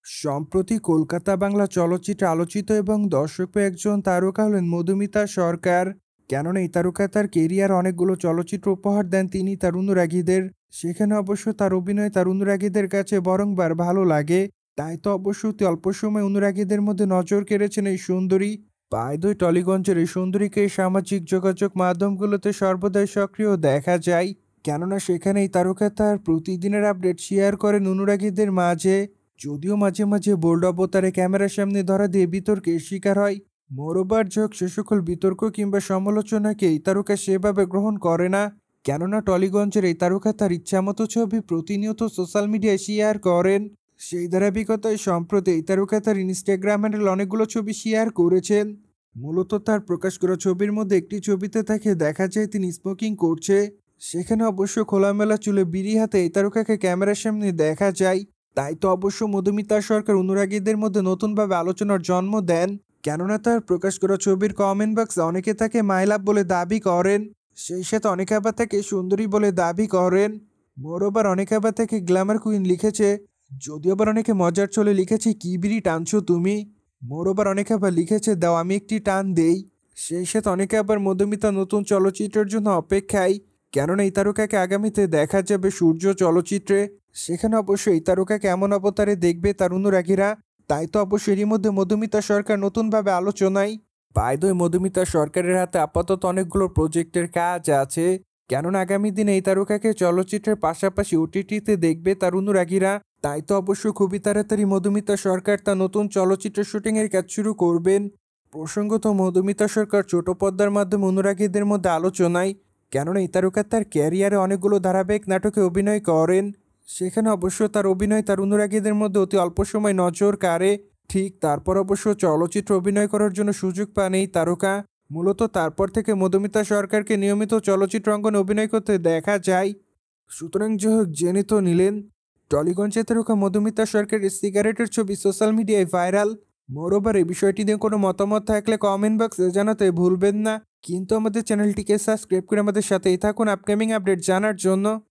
সম্প্রতি কলকাতা বাংলা চলচ্চিত্রে আলোচিত এবং দর্শকপ্রিয় একজন তারকা হলেন মধুমিতা সরকার। কেননা এই তারকা তার কেরিয়ার অনেকগুলো চলচ্চিত্র উপহার দেন তিনি তার অনুরাগীদের। সেখানে অবশ্য তার অভিনয় তার অনুরাগীদের কাছে বরংবার ভালো লাগে। তাই তো অবশ্য অতি অল্প সময় অনুরাগীদের মধ্যে নজর কেড়েছেন এই সুন্দরী। পায়দই টলিগঞ্জের এই সুন্দরীকে সামাজিক যোগাযোগ মাধ্যমগুলোতে সর্বদাই সক্রিয় দেখা যায়। কেননা সেখানে এই তারকা তার প্রতিদিনের আপডেট শেয়ার করেন অনুরাগীদের মাঝে। যদিও মাঝে মাঝে বোল্ড অবতারে ক্যামেরার সামনে ধরা দিয়ে বিতর্কের শিকার হয়। মোরবার যোগ সে সকল বিতর্ক কিংবা সমালোচনাকে এই তারকা সেভাবে গ্রহণ করে না। কেননা টলিগঞ্জের এই তারকা তার ইচ্ছামতো ছবি প্রতিনিয়ত সোশ্যাল মিডিয়ায় শেয়ার করেন। সেই ধারাবাহিকতায় সম্প্রতি এই তারকা তার ইনস্টাগ্রাম হ্যান্ডেল অনেকগুলো ছবি শেয়ার করেছেন। মূলত তার প্রকাশ করা ছবির মধ্যে একটি ছবিতে তাকে দেখা যায় তিনি স্মোকিং করছে। সেখানে অবশ্য খোলামেলা চুলে বিড়ি হাতে এই তারকাকে ক্যামেরার সামনে দেখা যায়। তাই তো অবশ্য মধুমিতা সরকার অনুরাগীদের মধ্যে নতুনভাবে আলোচনার জন্ম দেন। কেননা তার প্রকাশ করা ছবির কমেন্ট বক্সে অনেকে তাকে মাইলাভ বলে দাবি করেন। সেই সাথে অনেকে আবার তাকে সুন্দরী বলে দাবি করেন। মোরওভার অনেকে আবার তাকে গ্ল্যামার কুইন লিখেছে। যদিও আবার অনেকে মজার চলে লিখেছে কি বিড়ি টানছো তুমি। মোরওভার অনেকে আবার লিখেছে দাও আমি একটি টান দেই। সেই সাথে অনেকে আবার মধুমিতা নতুন চলচ্চিত্রের জন্য অপেক্ষায়। কেননা এই তারকাকে আগামীতে দেখা যাবে সূর্য চলচ্চিত্রে। সেখানে অবশ্যই এই তারকাকে এমন অবতারে দেখবে তার অনুরাগীরা। তাই তো অবশ্য এরই মধ্যে মধুমিতা সরকার নতুনভাবে আলোচনায়। বাই মধুমিতা সরকারের হাতে আপাতত অনেকগুলো প্রজেক্টের কাজ আছে। কেননা আগামী দিনে এই তারকাকে চলচ্চিত্রের পাশাপাশি ওটিটিতে দেখবে তার অনুরাগীরা। তাই তো অবশ্য খুবই তাড়াতাড়ি মধুমিতা সরকার তার নতুন চলচ্চিত্র শুটিংয়ের কাজ শুরু করবেন। প্রসঙ্গত মধুমিতা সরকার ছোট পর্দার মাধ্যমে অনুরাগীদের মধ্যে আলোচনায়। কেননা এই তারকা তার ক্যারিয়ারে অনেকগুলো ধারাবাহিক নাটকে অভিনয় করেন। সেখানে অবশ্য তার অভিনয় তার অনুরাগীদের মধ্যে অতি অল্প সময় নজর কাড়ে। ঠিক তারপর অবশ্য চলচ্চিত্রে অভিনয় করার জন্য সুযোগ পান এই তারকা। মূলত তারপর থেকে মধুমিতা সরকারকে নিয়মিত চলচ্চিত্র অঙ্গনে অভিনয় করতে দেখা যায়। সুতরাং যাই হোক জেনে তো নিলেন, টলিগঞ্জের তারকা মধুমিতা সরকারের সিগারেটের ছবি সোশ্যাল মিডিয়ায় ভাইরাল। মোরওভার এই বিষয়টি নিয়ে কোনো মতামত থাকলে কমেন্ট বক্সে জানাতে ভুলবেন না। কিন্তু আমাদের চ্যানেলটিকে সাবস্ক্রাইব করে আমাদের সাথেই থাকুন আপকামিং আপডেট জানার জন্য।